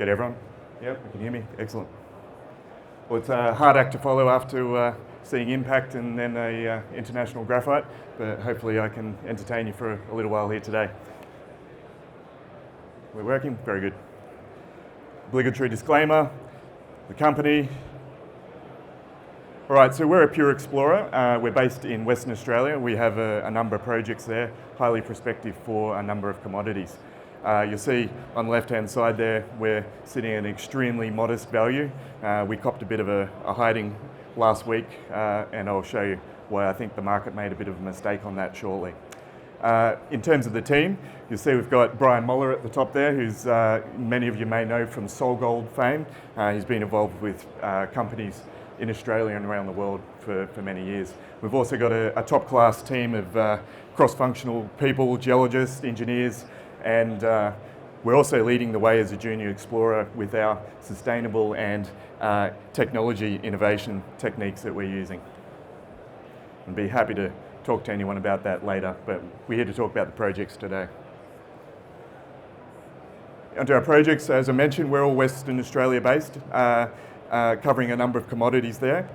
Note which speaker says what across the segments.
Speaker 1: Get everyone? Yep, you can hear me? Excellent. Well, it's a hard act to follow after seeing Impact and then a international graphite, but hopefully I can entertain you for a little while here today. We're working? Very good. Obligatory disclaimer, the company. All right, so we're a pure explorer. We're based in Western Australia. We have a number of projects there, highly prospective for a number of commodities. You'll see on the left-hand side there, we're sitting at an extremely modest value. We copped a bit of a hiding last week, and I'll show you why I think the market made a bit of a mistake on that shortly. In terms of the team, you'll see we've got Brian Moller at the top there, who's many of you may know from SolGold fame. He's been involved with companies in Australia and around the world for many years. We've also got a top-class team of cross-functional people, geologists, engineers, and we're also leading the way as a junior explorer with our sustainable and technology innovation techniques that we're using. I'd be happy to talk to anyone about that later, but we're here to talk about the projects today. Onto our projects, as I mentioned, we're all Western Australia based, covering a number of commodities there.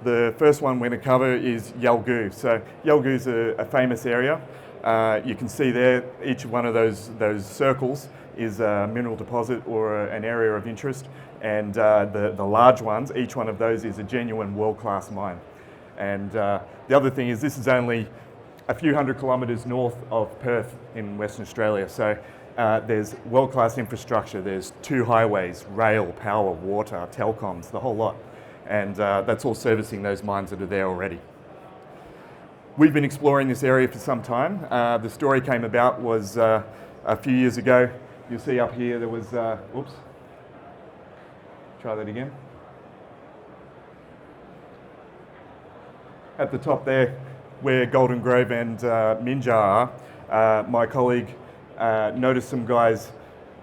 Speaker 1: The first one we're going to cover is Yalgoo. So Yalgoo's a famous area. You can see there, each one of those circles is a mineral deposit or an area of interest, and the large ones, each one of those is a genuine world-class mine. And the other thing is this is only a few hundred kilometres north of Perth in Western Australia, so there's world-class infrastructure. There's 2 highways, rail, power, water, telecoms, the whole lot, and that's all servicing those mines that are there already. We've been exploring this area for some time. The story came about was a few years ago. You'll see up here there was, oops, try that again. At the top there, where Golden Grove and Minjar are, my colleague noticed some guys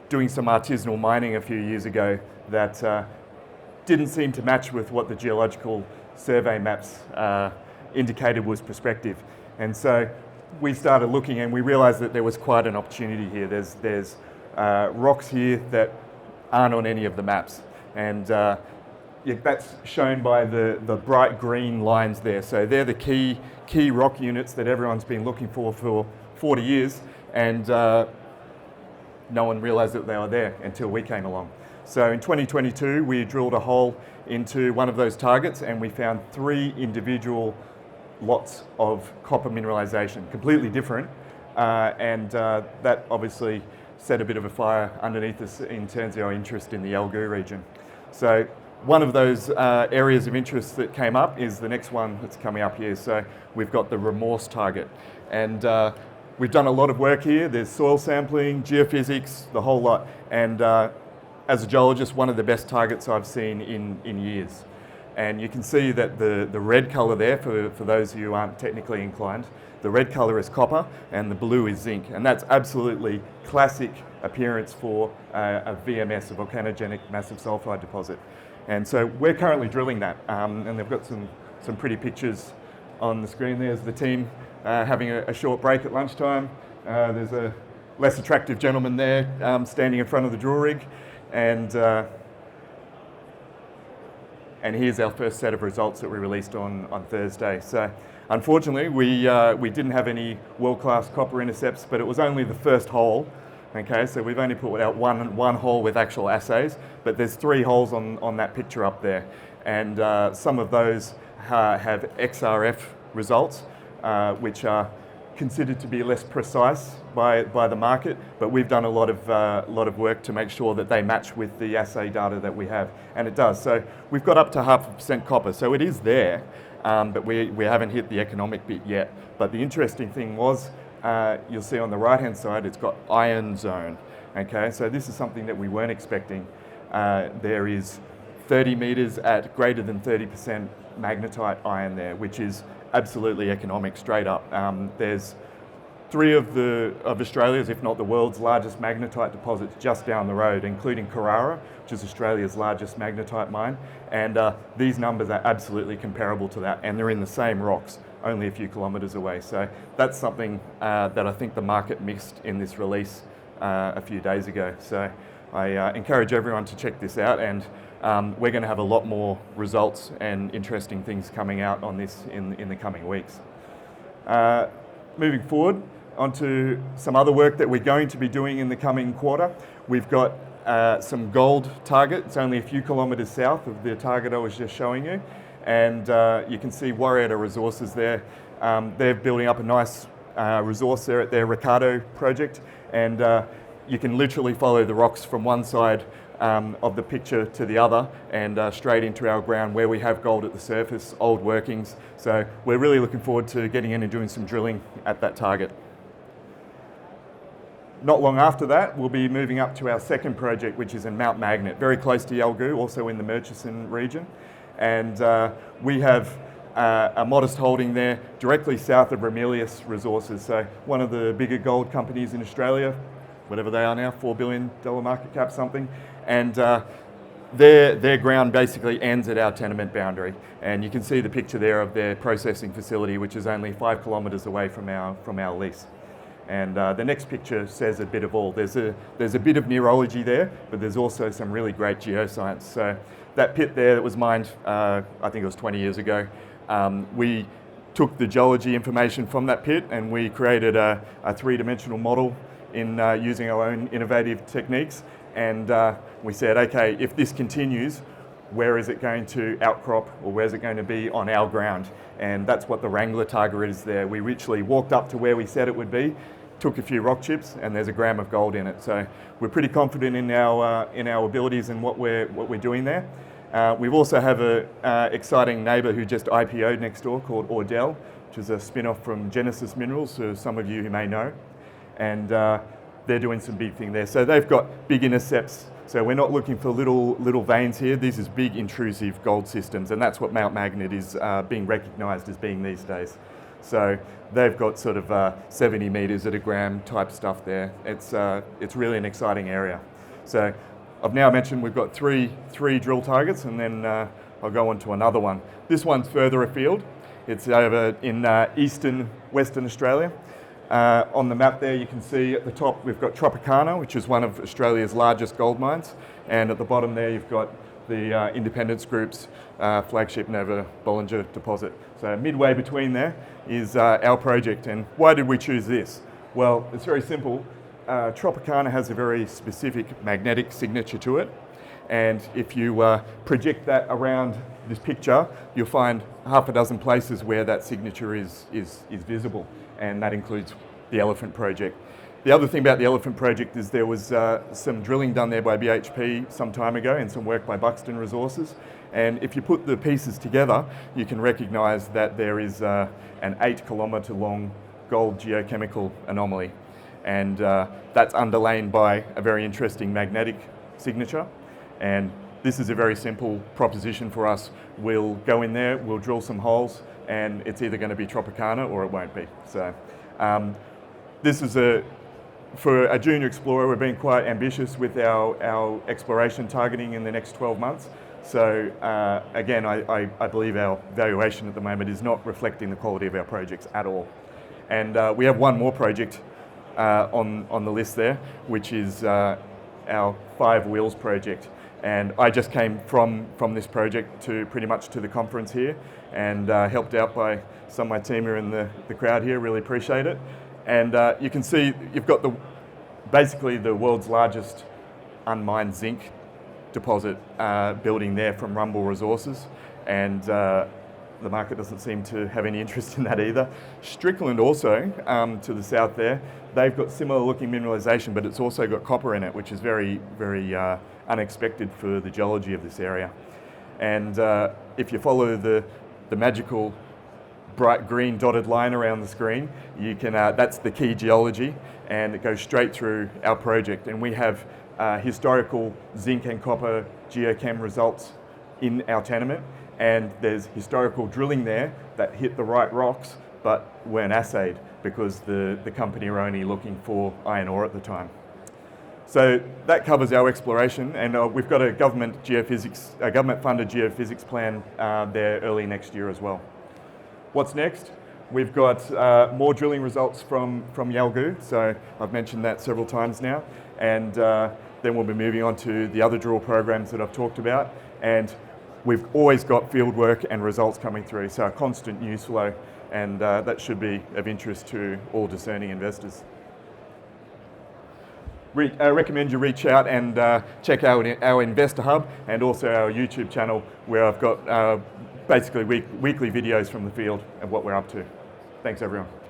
Speaker 1: doing some artisanal mining a few years ago that didn't seem to match with what the geological survey maps indicated was prospective. And so we started looking and we realized that there was quite an opportunity here. There's rocks here that aren't on any of the maps. And that's shown by the bright green lines there. So they're the key rock units that everyone's been looking for 40 years. And no one realized that they were there until we came along. So in 2022, we drilled a hole into one of those targets and we found 3 individual lots of copper mineralization, completely different, and that obviously set a bit of a fire underneath us in terms of our interest in the Yalgoo region. So one of those areas of interest that came up is the next one that's coming up here. So we've got the Remorse target, and we've done a lot of work here. There's soil sampling, geophysics, the whole lot, and as a geologist, one of the best targets I've seen in years. And you can see that the red colour there, for those of you who aren't technically inclined, the red colour is copper and the blue is zinc. And that's absolutely classic appearance for a VMS, a volcanogenic massive sulfide deposit. And so we're currently drilling that, and they've got some pretty pictures on the screen. There's the team having a short break at lunchtime. There's a less attractive gentleman there standing in front of the drill rig, and here's our first set of results that we released on Thursday. So unfortunately, we didn't have any world-class copper intercepts, but it was only the first hole. Okay, so we've only put out one hole with actual assays, but there's 3 holes on that picture up there. And some of those have XRF results, which are considered to be less precise by the market, but we've done a lot of work to make sure that they match with the assay data that we have, and it does. So we've got up to 0.5% copper, so it is there, but we haven't hit the economic bit yet. But the interesting thing was, you'll see on the right-hand side, it's got iron zone. Okay, so this is something that we weren't expecting. There is 30 metres at greater than 30% magnetite iron there, which is absolutely economic, straight up. There's 3 of Australia's, if not the world's largest magnetite deposits just down the road, including Carrara, which is Australia's largest magnetite mine. And these numbers are absolutely comparable to that, and they're in the same rocks, only a few kilometres away. So that's something that I think the market missed in this release a few days ago. So I encourage everyone to check this out, and we're going to have a lot more results and interesting things coming out on this in the coming weeks. Moving forward onto some other work that we're going to be doing in the coming quarter. We've got some gold target. It's only a few kilometres south of the target I was just showing you, and you can see Warrior Resources there. They're building up a nice resource there at their Ricardo project, and you can literally follow the rocks from one side of the picture to the other and straight into our ground where we have gold at the surface, old workings. So we're really looking forward to getting in and doing some drilling at that target. Not long after that, we'll be moving up to our second project, which is in Mount Magnet, very close to Yalgoo, also in the Murchison region. And we have a modest holding there directly south of Ramelius Resources, so one of the bigger gold companies in Australia, whatever they are now, $4 billion market cap something. And their ground basically ends at our tenement boundary. And you can see the picture there of their processing facility, which is only 5 kilometres away from our lease. And the next picture says a bit of all. There's a bit of neurology there, but there's also some really great geoscience. So that pit there that was mined, I think it was 20 years ago, we took the geology information from that pit and we created a three-dimensional model in using our own innovative techniques. And we said, okay, if this continues, where is it going to outcrop, or where's it going to be on our ground? And that's what the Wrangler target is there. We literally walked up to where we said it would be, took a few rock chips, and there's a gram of gold in it. So we're pretty confident in our abilities and what we're doing there. We also have an exciting neighbour who just IPO'd next door called Ordell, which is a spin-off from Genesis Minerals, so some of you who may know. And they're doing some big thing there. So they've got big intercepts. So we're not looking for little veins here. This is big intrusive gold systems, and that's what Mount Magnet is being recognised as being these days. So they've got sort of 70 metres at a gram type stuff there. It's really an exciting area. So I've now mentioned we've got three drill targets, and then I'll go on to another one. This one's further afield. It's over in eastern Western Australia. On the map there you can see at the top we've got Tropicana, which is one of Australia's largest gold mines, and at the bottom there you've got the Independence Group's flagship Nova Bollinger deposit. So midway between there is our project. And why did we choose this? Well, it's very simple. Tropicana has a very specific magnetic signature to it, and if you project that around this picture, you'll find half a dozen places where that signature is visible, and that includes the Elephant project. The other thing about the Elephant project is there was some drilling done there by BHP some time ago and some work by Buxton Resources, and if you put the pieces together, you can recognise that there is an 8 kilometre long gold geochemical anomaly, and that's underlain by a very interesting magnetic signature. And this is a very simple proposition for us. We'll go in there, we'll drill some holes, and it's either going to be Tropicana or it won't be. So this is for a junior explorer, we're being quite ambitious with our exploration targeting in the next 12 months. So again, I believe our valuation at the moment is not reflecting the quality of our projects at all. And we have one more project on the list there, which is our Five Wheels project. And I just came from this project to pretty much to the conference here, and helped out by some of my team who are in the crowd here. Really appreciate it. And you can see you've got basically the world's largest unmined zinc deposit building there from Rumble Resources, and the market doesn't seem to have any interest in that either. Strickland also, to the south there, they've got similar looking mineralisation, but it's also got copper in it, which is very, very unexpected for the geology of this area. And if you follow the magical bright green dotted line around the screen, you can that's the key geology, and it goes straight through our project. And we have historical zinc and copper geochem results in our tenement, and there's historical drilling there that hit the right rocks but weren't assayed because the company were only looking for iron ore at the time. So that covers our exploration, and we've got a government-funded geophysics plan there early next year as well. What's next? We've got more drilling results from Yalgoo, so I've mentioned that several times now, and Then we'll be moving on to the other drill programs that I've talked about, and we've always got field work and results coming through, so a constant news flow, and that should be of interest to all discerning investors. I recommend you reach out and check out our Investor Hub and also our YouTube channel, where I've got basically weekly videos from the field of what we're up to. Thanks everyone.